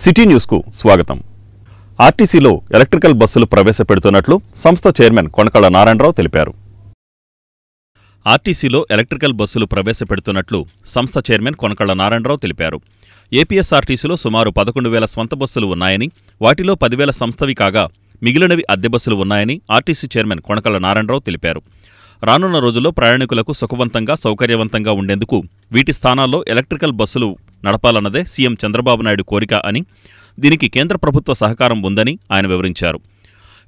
City news కు స్వాగతం. ఆర్టీసీలో ఎలక్ట్రికల్ బస్సులు ప్రవేశపెడుతున్నట్లు సంస్థ చైర్మన్ కొనకళ్ళ నారాయణరావు తెలిపారు. ఆర్టీసీలో ఎలక్ట్రికల్ బస్సులు ప్రవేశపెడుతున్నట్లు సంస్థ చైర్మన్ కొనకళ్ళ నారాయణరావు తెలిపారు. ఏపీఎస్ఆర్టీసీలో సుమారు 11,000 స్వంత బస్సులు ఉన్నాయని, వాటిలో 10,000 సంస్థవి కాగా మిగిలినవి అద్దె బస్సులు ఉన్నాయని ఆర్టీసీ చైర్మన్ కొనకళ్ళ నారాయణరావు తెలిపారు. రానున్న రోజుల్లో ప్రయాణికులకు సుఖవంతంగా, సౌకర్యవంతంగా ఉండేందుకు వీటి స్థానాల్లో ఎలక్ట్రికల్ బస్సులు నడపాలన్నదే సీఎం చంద్రబాబు నాయుడు కోరిక అని, దీనికి కేంద్ర ప్రభుత్వ సహకారం ఉందని ఆయన వివరించారు.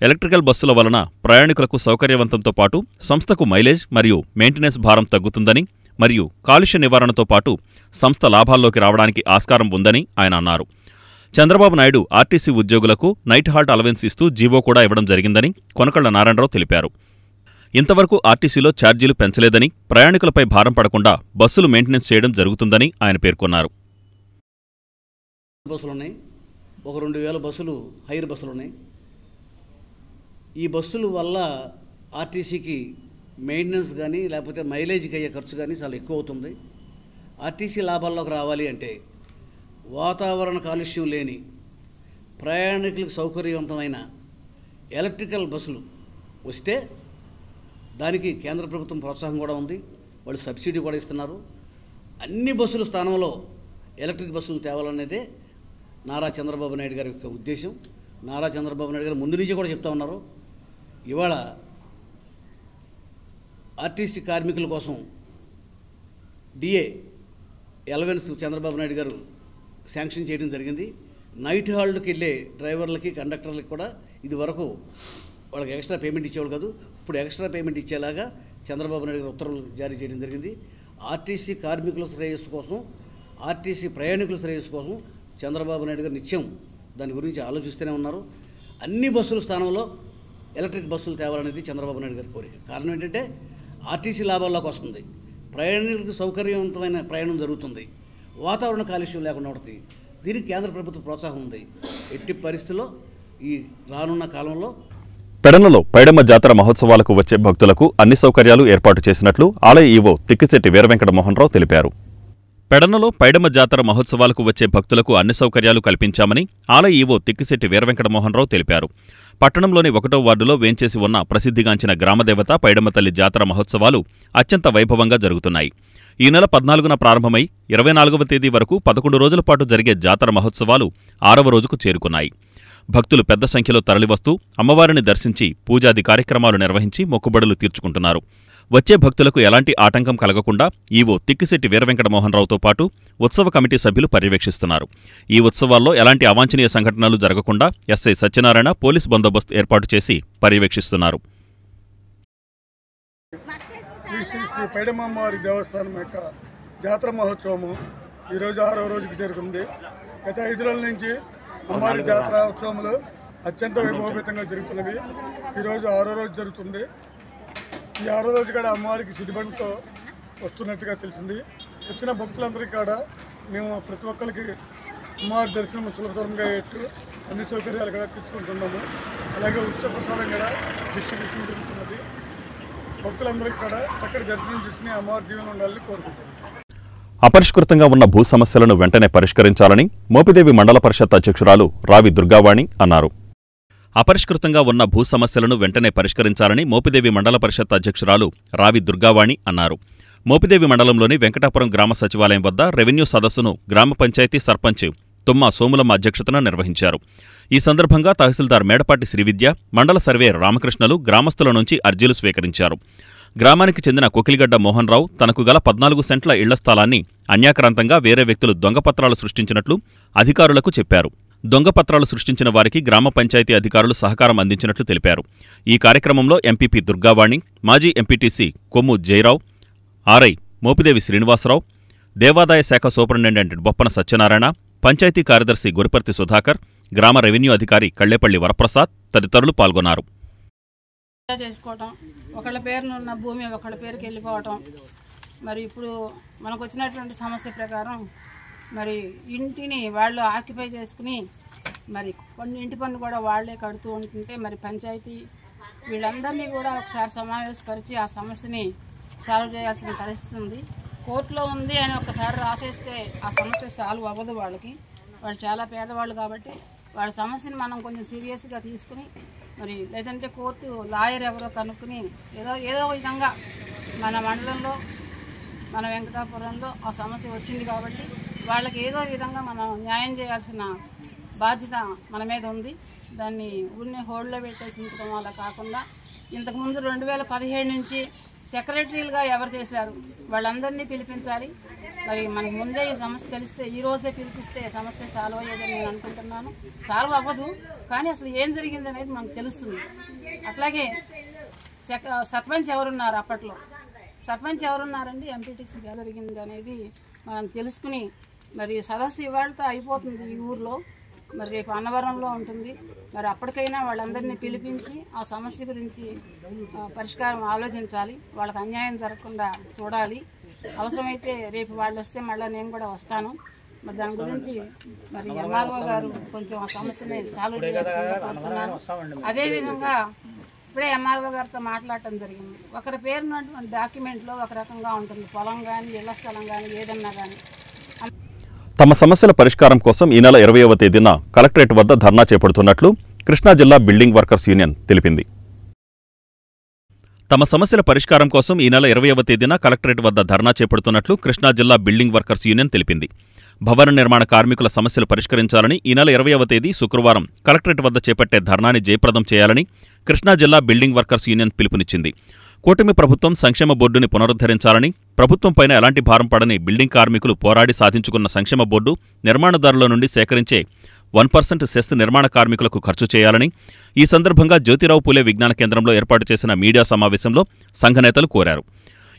ఎలక్ట్రికల్ బస్సుల వలన ప్రయాణికులకు సౌకర్యవంతంతో పాటు సంస్థకు మైలేజ్ మరియు మెయింటెనెన్స్ భారం తగ్గుతుందని, మరియు కాలుష్య నివారణతో పాటు సంస్థ లాభాల్లోకి రావడానికి ఆస్కారం ఉందని ఆయన అన్నారు. చంద్రబాబు నాయుడు ఆర్టీసీ ఉద్యోగులకు నైట్ హాల్ట్ అలవెన్స్ ఇస్తూ జీవో కూడా ఇవ్వడం జరిగిందని కొనకళ్ళ నారాయణరావు తెలిపారు. ఇంతవరకు ఆర్టీసీలో ఛార్జీలు పెంచలేదని, ప్రయాణికులపై భారం పడకుండా బస్సులు మెయింటెనెన్స్ చేయడం జరుగుతుందని ఆయన పేర్కొన్నారు. బస్సులున్నాయి, ఒక 2,000 బస్సులు హైర్ బస్సులు ఉన్నాయి. ఈ బస్సుల వల్ల ఆర్టీసీకి మెయింటెనెన్స్ కానీ లేకపోతే మైలేజ్కి అయ్యే ఖర్చు కానీ చాలా ఎక్కువ అవుతుంది. ఆర్టీసీ లాభాల్లోకి రావాలి అంటే వాతావరణ కాలుష్యం లేని, ప్రయాణికులకు సౌకర్యవంతమైన ఎలక్ట్రికల్ బస్సులు వస్తే దానికి కేంద్ర ప్రభుత్వం ప్రోత్సాహం కూడా ఉంది. వాళ్ళు సబ్సిడీ కూడా ఇస్తున్నారు. అన్ని బస్సుల స్థానంలో ఎలక్ట్రిక్ బస్సులు తేవాలనేదే నారా చంద్రబాబు నాయుడు గారి యొక్క ఉద్దేశం. నారా చంద్రబాబు నాయుడు గారు ముందు నుంచి కూడా చెప్తా ఉన్నారు. ఇవాళ ఆర్టీసీ కార్మికుల కోసం డిఏ అలవెన్స్ చంద్రబాబు నాయుడు గారు శాంక్షన్ చేయడం జరిగింది. నైట్ హాల్ట్కి వెళ్ళే డ్రైవర్లకి, కండక్టర్లకి కూడా ఇది వరకు వాళ్ళకి ఎక్స్ట్రా పేమెంట్ ఇచ్చేవాళ్ళు కాదు, ఇప్పుడు ఎక్స్ట్రా పేమెంట్ ఇచ్చేలాగా చంద్రబాబు నాయుడు గారు ఉత్తర్వులు జారీ చేయడం జరిగింది. ఆర్టీసీ కార్మికుల శ్రేయస్సు కోసం, ఆర్టీసీ ప్రయాణికుల శ్రేయస్సు కోసం చంద్రబాబు నాయుడు గారు నిత్యం దాని గురించి ఆలోచిస్తూనే ఉన్నారు. అన్ని బస్సుల స్థానంలో ఎలక్ట్రిక్ బస్సులు తేవాలనేది చంద్రబాబు నాయుడు గారి కోరిక. కారణం ఏంటంటే ఆర్టీసీ లాభాల్లోకి వస్తుంది, ప్రయాణికులకు సౌకర్యవంతమైన ప్రయాణం జరుగుతుంది, వాతావరణ కాలుష్యం లేకుండా ఉంటుంది. దీనికి కేంద్ర ప్రభుత్వ ప్రోత్సాహం ఉంది. ఎట్టి పరిస్థితుల్లో ఈ రానున్న కాలంలో పెడనలో పైడమ్మ జాతర మహోత్సవాలకు వచ్చే భక్తులకు అన్ని సౌకర్యాలు ఏర్పాటు చేసినట్లు ఆలయ ఈవో తిక్కిశెట్టి వీరవెంకట మోహన్రావు తెలిపారు. పెడనలో పైడమ్మ జాతర మహోత్సవాలకు వచ్చే భక్తులకు అన్ని సౌకర్యాలు కల్పించామని ఆలయ ఈవో తిక్కిశెట్టి వీరవెంకట మోహన్రావు తెలిపారు. పట్టణంలోని 1వ వార్డులో వేంచేసి ఉన్న ప్రసిద్ధిగాంచిన గ్రామదేవత పైడమ్మ తల్లి జాతర మహోత్సవాలు అత్యంత వైభవంగా జరుగుతున్నాయి. ఈ నెల 14న ప్రారంభమై 24వ తేదీ వరకు 11 రోజుల పాటు జరిగే జాతర మహోత్సవాలు 6వ రోజుకు చేరుకున్నాయి. భక్తులు పెద్ద సంఖ్యలో తరలివస్తూ అమ్మవారిని దర్శించి పూజాది కార్యక్రమాలు నిర్వహించి మొక్కుబడులు తీర్చుకుంటున్నారు. వచ్చే భక్తులకు ఎలాంటి ఆటంకం కలగకుండా ఈవో తిక్కిశెట్టి వీరవెంకట మోహన్రావుతో పాటు ఉత్సవ కమిటీ సభ్యులు పర్యవేక్షిస్తున్నారు. ఈ ఉత్సవాల్లో ఎలాంటి అవాంఛనీయ సంఘటనలు జరగకుండా ఎస్ఐ సత్యనారాయణ పోలీస్ బందోబస్తు ఏర్పాటు చేసి పర్యవేక్షిస్తున్నారు. శ్రీ పైడమ్మవారి దేవస్థానం యొక్క జాతర మహోత్సవము ఈరోజు 6వ రోజుకి చేరుకుంది. గత 5 రోజుల నుంచి అమ్మవారి జాతర ఉత్సవములు అత్యంత వైభవపేతంగా జరుగుతున్నవి. ఈరోజు 6వ రోజు జరుగుతుంది. ఈ 6వ రోజు కూడా అమ్మవారికి సిడిబండితో వస్తున్నట్టుగా తెలిసింది. వచ్చిన భక్తులందరికీ కూడా మేము ప్రతి ఒక్కరికి అమ్మవారి దర్శనం సులభతరంగా అయ్యేట్టు అన్ని సౌకర్యాలు కూడా తెచ్చుకుంటున్నాము. అలాగే ఉచిత ప్రసాదం కూడా డిస్ట్రిబ్యూషన్ జరుగుతున్నది. భక్తులందరికీ కూడా చక్కటి దర్శనం చేసుకుని అమ్మవారి దీవెన ఉండాలని కోరుకుంటున్నాం. అపరిష్కృతంగా ఉన్న భూ సమస్యలను వెంటనే పరిష్కరించాలని మోపిదేవి మండల పరిషత్ అధ్యక్షురాలు రావి దుర్గావాణి అన్నారు. అపరిష్కృతంగా ఉన్న భూ సమస్యలను వెంటనే పరిష్కరించాలని మోపిదేవి మండల పరిషత్ అధ్యక్షురాలు రావి దుర్గావాణి అన్నారు. మోపిదేవి మండలంలోని వెంకటాపురం గ్రామ సచివాలయం వద్ద రెవెన్యూ సదస్సును గ్రామ పంచాయతీ సర్పంచ్ తుమ్మ సోములమ్మ అధ్యక్షతన నిర్వహించారు. ఈ సందర్భంగా తహసీల్దార్ మేడపాటి శ్రీవిద్య, మండల సర్వేయర్ రామకృష్ణలు గ్రామస్తుల నుంచి అర్జీలు స్వీకరించారు. గ్రామానికి చెందిన కొకిలిగడ్డ మోహన్ రావు తనకు గల 14 సెంట్ల ఇళ్ల స్థలాన్ని అన్యాక్రాంతంగా వేరే వ్యక్తులు దొంగపత్రాలు సృష్టించినట్లు అధికారులకు చెప్పారు. దొంగపత్రాలు సృష్టించిన వారికి గ్రామ పంచాయతీ అధికారులు సహకారం అందించినట్లు తెలిపారు. ఈ కార్యక్రమంలో ఎంపీపీ దుర్గావాణి, మాజీ ఎంపీటీసీ కొమ్ము జయరావు, ఆర్ఐ మోపిదేవి శ్రీనివాసరావు, దేవాదాయ శాఖ సూపరింటెండెంట్ బొప్పన సత్యనారాయణ, పంచాయతీ కార్యదర్శి గురిపర్తి సుధాకర్, గ్రామ రెవెన్యూ అధికారి కళ్లేపల్లి వరప్రసాద్ తదితరులు పాల్గొన్నారు. చేసుకోవటం, ఒకళ్ళ పేరున ఉన్న భూమి ఒకళ్ళ పేరుకి వెళ్ళిపోవటం, మరి ఇప్పుడు మనకు వచ్చినటువంటి సమస్య ప్రకారం మరి ఇంటిని వాళ్ళు ఆక్యుపై చేసుకుని మరి ఇంటి పన్ను కూడా వాళ్లే కడుతూ ఉంటుంటే మరి పంచాయతీ వీళ్ళందరినీ కూడా ఒకసారి సమావేశపరిచి ఆ సమస్యని సాల్వ్ చేయాల్సిన పరిస్థితి ఉంది. కోర్టులో ఉంది అని ఒకసారి రాసేస్తే ఆ సమస్య సాల్వ్ అవ్వదు వాళ్ళకి. వాళ్ళు చాలా పేదవాళ్ళు కాబట్టి వాళ్ళ సమస్యని మనం కొంచెం సీరియస్గా తీసుకుని మరి లేదంటే కోర్టు లాయర్ ఎవరో కనుక్కుని ఏదో విధంగా మన మండలంలో మన వెంకటాపురంలో ఆ సమస్య వచ్చింది కాబట్టి వాళ్ళకి ఏదో విధంగా మనం న్యాయం చేయాల్సిన బాధ్యత మన మీద ఉంది. దాన్ని ఊరిని హోల్డ్లో పెట్టేసి ఉంచడం వల్ల కాకుండా ఇంతకుముందు 2017 నుంచి సెక్రటరీలుగా ఎవరు చేశారు వాళ్ళందరినీ పిలిపించాలి. మరి మనకు ముందే ఈ సమస్య తెలిస్తే ఈ రోజే పిలిపిస్తే సమస్య సాల్వ్ అయ్యేదని నేను అనుకుంటున్నాను. సాల్వ్ అవ్వదు కానీ అసలు ఏం జరిగింది అనేది మనకు తెలుస్తుంది. అట్లాగే సర్పంచ్ ఎవరున్నారు, అప్పట్లో సర్పంచ్ ఎవరున్నారండి, ఎంపీటీసీ జరిగింది అనేది మనం తెలుసుకుని మరి సదస్సు ఇవాళతో అయిపోతుంది ఈ ఊర్లో, మరి రేపు అన్నవరంలో ఉంటుంది. మరి అప్పటికైనా వాళ్ళందరినీ పిలిపించి ఆ సమస్య గురించి పరిష్కారం ఆలోచించాలి. వాళ్ళకి అన్యాయం జరగకుండా చూడాలి. అవసరమైతే రేపు వాళ్ళు వస్తే మళ్ళీ నేను కూడా వస్తాను. మరి దాని గురించి మరి ఎంఆర్ఓ గారు కొంచెం ఆ సమస్యని సాల్వ్ చేయాల్సిందిగా కోరుతున్నాను. అదేవిధంగా ఇప్పుడే ఎంఆర్ఓ గారితో మాట్లాడటం జరిగింది. ఒకరి పేరున్నటువంటి డాక్యుమెంట్లో ఒక రకంగా ఉంటుంది, పొలం కానీ ఇళ్ల స్థలం కానీ ఏదన్నా కానీ. తమ సమస్యల పరిష్కారం కోసం ఈ నెల 20వ తేదీన కలెక్టరేట్ వద్ద ధర్నా చేపడుతున్నట్లు కృష్ణా జిల్లా బిల్డింగ్ వర్కర్స్ యూనియన్ తెలిపింది. తమ సమస్యల పరిష్కారం కోసం ఈ నెల 20వ తేదీన కలెక్టరేట్ వద్ద ధర్నా చేపడుతున్నట్లు కృష్ణా జిల్లా బిల్డింగ్ వర్కర్స్ యూనియన్ తెలిపింది. భవన నిర్మాణ కార్మికుల సమస్యలు పరిష్కరించాలని ఈ నెల 20వ తేదీ శుక్రవారం కలెక్టరేట్ వద్ద చేపట్టే ధర్నాని జయప్రదం చేయాలని కృష్ణా జిల్లా బిల్డింగ్ వర్కర్స్ యూనియన్ పిలుపునిచ్చింది. కూటమి ప్రభుత్వం సంక్షేమ బోర్డుని పునరుద్ధరించాలని, ప్రభుత్వంపైన ఎలాంటి భారం పడని బిల్డింగ్ కార్మికులు పోరాడి సాధించుకున్న సంక్షేమ బోర్డు నిర్మాణదారుల నుండి సేకరించే 1% సెస్ నిర్మాణ కార్మికులకు ఖర్చు చేయాలని ఈ సందర్భంగా జ్యోతిరావు పూలే విజ్ఞాన కేంద్రంలో ఏర్పాటు చేసిన మీడియా సమావేశంలో సంఘ నేతలు కోరారు.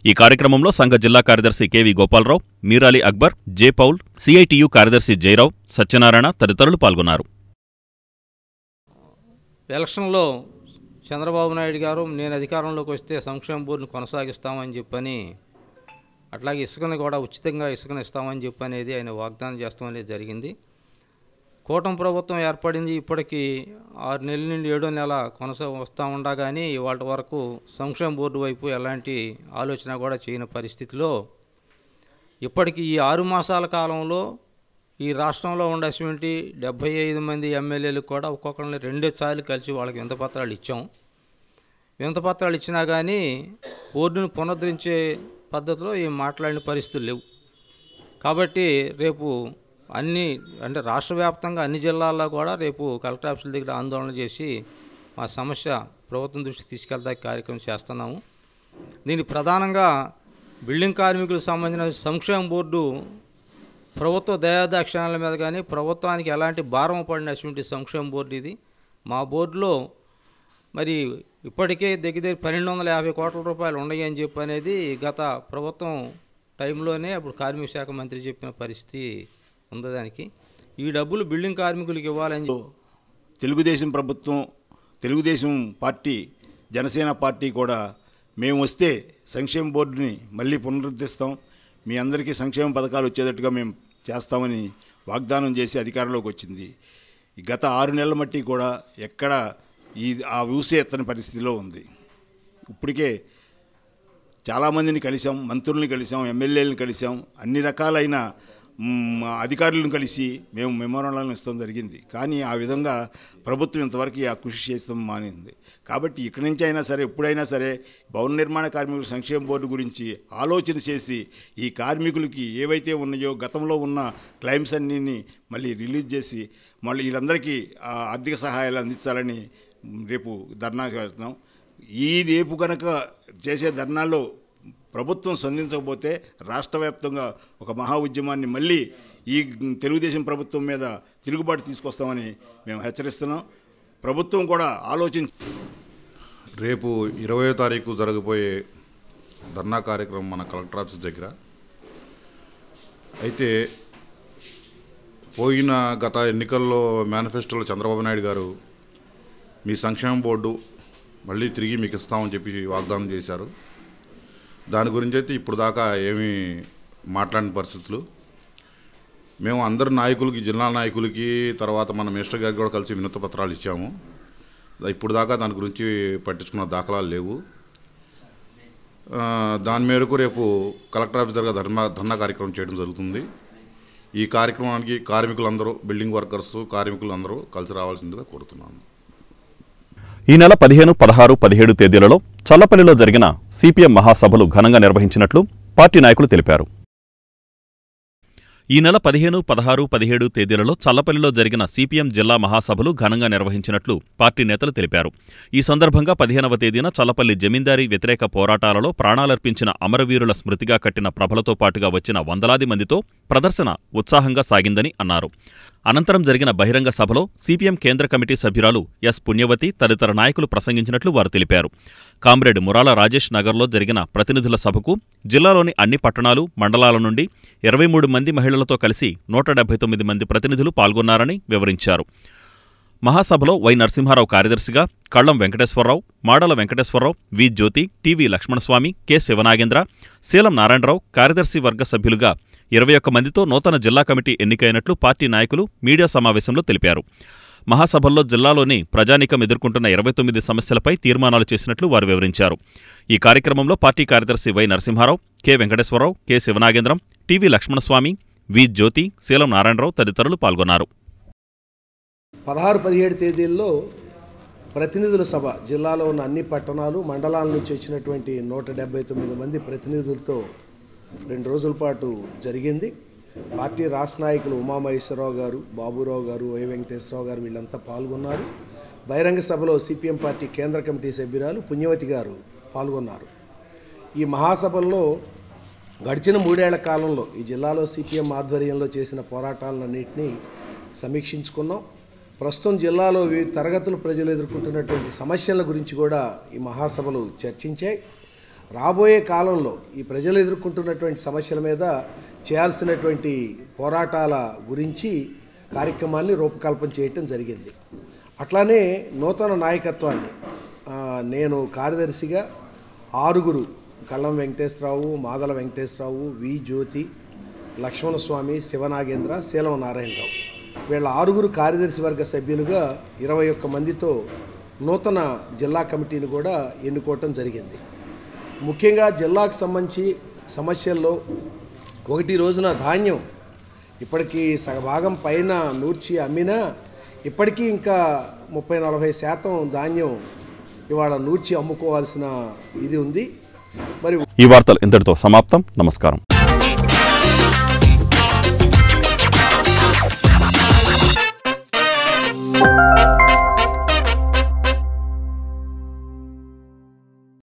ఈ కార్యక్రమంలో సంఘ జిల్లా కార్యదర్శి కెవి గోపాలరావు, మీరాలి అక్బర్, జే పౌల్, సిఐటియు కార్యదర్శి జయరావు, సత్యనారాయణ తదితరులు పాల్గొన్నారు. ఎలక్షన్లో చంద్రబాబు నాయుడు గారు నేను అధికారంలోకి వస్తే సంక్షేమ బోర్డును కొనసాగిస్తామని చెప్పని, అట్లాగే ఇసుకని కూడా ఉచితంగా ఇసుకని ఇస్తామని చెప్పనేది ఆయన వాగ్దానం చేస్తామనేది జరిగింది. కూటమి ప్రభుత్వం ఏర్పడింది, ఇప్పటికీ 6 నెలల నుండి 7వ నెల వస్తూ ఉండగానే ఇవాళ వరకు సంక్షేమ బోర్డు వైపు ఎలాంటి ఆలోచన కూడా చేయని పరిస్థితిలో ఇప్పటికీ ఈ 6 మాసాల కాలంలో ఈ రాష్ట్రంలో ఉండేటువంటి 75 మంది ఎమ్మెల్యేలకు కూడా ఒక్కొక్కరిని 2 సార్లు కలిసి వాళ్ళకి వినతిపత్రాలు ఇచ్చాం. వినతిపత్రాలు ఇచ్చినా కానీ బోర్డును పునరుద్ధరించే పద్ధతిలో ఏం మాట్లాడిన పరిస్థితులు లేవు. కాబట్టి రేపు అంటే రాష్ట్ర వ్యాప్తంగా అన్ని జిల్లాల్లో కూడా రేపు కలెక్టర్ ఆఫీసుల దగ్గర ఆందోళన చేసి మా సమస్య ప్రభుత్వం దృష్టికి తీసుకెళ్తానికి కార్యక్రమం చేస్తున్నాము. దీని ప్రధానంగా బిల్డింగ్ కార్మికులకు సంబంధించిన సంక్షేమ బోర్డు ప్రభుత్వ దయాదాక్షిణ్యాల మీద కానీ ప్రభుత్వానికి ఎలాంటి భారం పడినటువంటి సంక్షేమ బోర్డు ఇది. మా బోర్డులో మరి ఇప్పటికే దగ్గర 1250 కోట్ల రూపాయలు ఉన్నాయి అని చెప్పి అనేది గత ప్రభుత్వం టైంలోనే అప్పుడు కార్మిక శాఖ మంత్రి చెప్పిన పరిస్థితి ఉంది. దానికి ఈ డబ్బులు బిల్డింగ్ కార్మికులకు ఇవ్వాలని తెలుగుదేశం ప్రభుత్వం, తెలుగుదేశం పార్టీ, జనసేన పార్టీ కూడా మేము వస్తే సంక్షేమ బోర్డుని మళ్ళీ పునరుద్ధరిస్తాం, మీ అందరికీ సంక్షేమ పథకాలు వచ్చేటట్టుగా మేము చేస్తామని వాగ్దానం చేసి అధికారంలోకి వచ్చింది. గత 6 నెలల మట్టి కూడా ఎక్కడ ఆ ఊసే ఎత్తని పరిస్థితిలో ఉంది. ఇప్పటికే చాలామందిని కలిసాం, మంత్రుల్ని కలిసాం, ఎమ్మెల్యేలను కలిసాం, అన్ని రకాలైన అధికారులను కలిసి మేము మెమోరాండాలను ఇస్తాం జరిగింది. కానీ ఆ విధంగా ప్రభుత్వం ఇంతవరకు ఆ కృషి చేస్తాం మానింది. కాబట్టి ఇక్కడి నుంచి అయినా సరే, ఎప్పుడైనా సరే భవన నిర్మాణ కార్మికుల సంక్షేమ బోర్డు గురించి ఆలోచన చేసి ఈ కార్మికులకి ఏవైతే ఉన్నాయో గతంలో ఉన్న క్లైమ్స్ అన్నీ మళ్ళీ రిలీజ్ చేసి మళ్ళీ వీళ్ళందరికీ ఆర్థిక సహాయాలు అందించాలని రేపు ధర్నా చేస్తున్నాం. రేపు కనుక చేసే ధర్నాలో ప్రభుత్వం స్పందించకపోతే రాష్ట్ర వ్యాప్తంగా ఒక మహా ఉద్యమాన్ని మళ్ళీ ఈ తెలుగుదేశం ప్రభుత్వం మీద తిరుగుబాటు తీసుకొస్తామని మేము హెచ్చరిస్తున్నాం. ప్రభుత్వం కూడా ఆలోచించి రేపు 20వ తారీఖు జరగబోయే ధర్నా కార్యక్రమం మన కలెక్టర్ ఆఫీస్ దగ్గర. అయితే పోయిన గత ఎన్నికల్లో మేనిఫెస్టోలో చంద్రబాబు నాయుడు గారు మీ సంక్షేమ బోర్డు మళ్ళీ తిరిగి మీకు ఇస్తామని చెప్పి వాగ్దానం చేశారు. దాని గురించి అయితే ఇప్పుడు దాకా ఏమీ మాట్లాడిన పరిస్థితులు. మేము అందరు నాయకులకి, జిల్లా నాయకులకి, తర్వాత మన మినిస్టర్ గారికి కూడా కలిసి వినతి పత్రాలు ఇచ్చాము. ఇప్పుడు దాకా దాని గురించి పట్టించుకున్న దాఖలాలు లేవు. దాని మేరకు రేపు కలెక్టర్ ఆఫీస్ దగ్గర ధర్నా కార్యక్రమం చేయడం జరుగుతుంది. ఈ కార్యక్రమానికి కార్మికులందరూ, బిల్డింగ్ వర్కర్స్, కార్మికులు అందరూ కలిసి రావాల్సిందిగా కోరుతున్నాను. ఈ నెల 15, 16, 17 తేదీలలో చల్లపల్లిలో జరిగిన సిపిఎం మహాసభలు ఘనంగా నిర్వహించినట్లు పార్టీ నాయకులు తెలిపారు. ఈ నెల 15, 16, 17 తేదీలలో చల్లపల్లిలో జరిగిన సిపిఎం జిల్లా మహాసభలు ఘనంగా నిర్వహించినట్లు పార్టీ నేతలు తెలిపారు. ఈ సందర్భంగా 15వ తేదీన చల్లపల్లి జమీందారీ వ్యతిరేక పోరాటాలలో ప్రాణాలర్పించిన అమరవీరుల స్మృతిగా కట్టిన ప్రభలతో పాటుగా వచ్చిన వందలాది మందితో ప్రదర్శన ఉత్సాహంగా సాగిందని అన్నారు. అనంతరం జరిగిన బహిరంగ సభలో సిపిఎం కేంద్ర కమిటీ సభ్యురాలు ఎస్ పుణ్యవతి తదితర నాయకులు ప్రసంగించినట్లు వారు తెలిపారు. కామ్రేడ్ మురాల రాజేష్ నగర్లో జరిగిన ప్రతినిధుల సభకు జిల్లాలోని అన్ని పట్టణాలు, మండలాల నుండి 23 మంది మహిళలతో కలిసి 179 మంది ప్రతినిధులు పాల్గొన్నారని వివరించారు. మహాసభలో వై నరసింహారావు కార్యదర్శిగా, కళ్లం వెంకటేశ్వరరావు, మాడల వెంకటేశ్వరరావు, వి జ్యోతి, టివి లక్ష్మణస్వామి, కె శివనాగేంద్ర, శీలం నారాయణరావు కార్యదర్శి వర్గ సభ్యులుగా 21 మందితో నూతన జిల్లా కమిటీ ఎన్నికైనట్లు పార్టీ నాయకులు మీడియా సమావేశంలో తెలిపారు. మహాసభల్లో జిల్లాలోని ప్రజానీకం ఎదుర్కొంటున్న 29 సమస్యలపై తీర్మానాలు చేసినట్లు వారు వివరించారు. ఈ కార్యక్రమంలో పార్టీ కార్యదర్శి Y Narasimharao, K Venkateswararao, K Sivanagendram, TV Lakshmanaswamy, V Jyothi, Seelam Narayanarao తదితరులు పాల్గొన్నారు. 16, 17 తేదీల్లో ప్రతినిధుల సభ జిల్లాలో ఉన్న అన్ని పట్టణాలు, మండలాల నుంచి వచ్చినటువంటి 179 మంది ప్రతినిధులతో 2 రోజుల పాటు జరిగింది. పార్టీ రాష్ట్ర నాయకులు ఉమామహేశ్వరరావు గారు, బాబురావు గారు, వై వెంకటేశ్వరరావు గారు వీళ్ళంతా పాల్గొన్నారు. బహిరంగ సభలో సిపిఎం పార్టీ కేంద్ర కమిటీ సభ్యురాలు పుణ్యవతి గారు పాల్గొన్నారు. ఈ మహాసభల్లో గడిచిన 3 ఏళ్ల కాలంలో ఈ జిల్లాలో సిపిఎం ఆధ్వర్యంలో చేసిన పోరాటాలన్నింటినీ సమీక్షించుకున్నాం. ప్రస్తుతం జిల్లాలో వివిధ తరగతుల ప్రజలు ఎదుర్కొంటున్నటువంటి సమస్యల గురించి కూడా ఈ మహాసభలు చర్చించాయి. రాబోయే కాలంలో ఈ ప్రజలు ఎదుర్కొంటున్నటువంటి సమస్యల మీద చేయాల్సినటువంటి పోరాటాల గురించి కార్యక్రమాన్ని రూపకల్పన చేయటం జరిగింది. అట్లానే నూతన నాయకత్వాన్ని నేను కార్యదర్శిగా 6 కళ్లం వెంకటేశ్వరరావు, మాదల వెంకటేశ్వరరావు, వి జ్యోతి, లక్ష్మణస్వామి, శివనాగేంద్ర, శీలం నారాయణరావు వీళ్ళ 6 కార్యదర్శి వర్గ సభ్యులుగా 21 మందితో నూతన జిల్లా కమిటీని కూడా ఎన్నుకోవటం జరిగింది. ముఖ్యంగా జిల్లాకు సంబంధించి సమస్యల్లో ఒకటి రోజున ధాన్యం ఇప్పటికీ సగభాగం పైన నూర్చి అమ్మినా ఇప్పటికీ ఇంకా 30-40% ధాన్యం ఇవాళ నూర్చి అమ్ముకోవాల్సిన ఇది ఉంది. మరి ఈ వార్తలు ఇంతటితో సమాప్తం. నమస్కారం.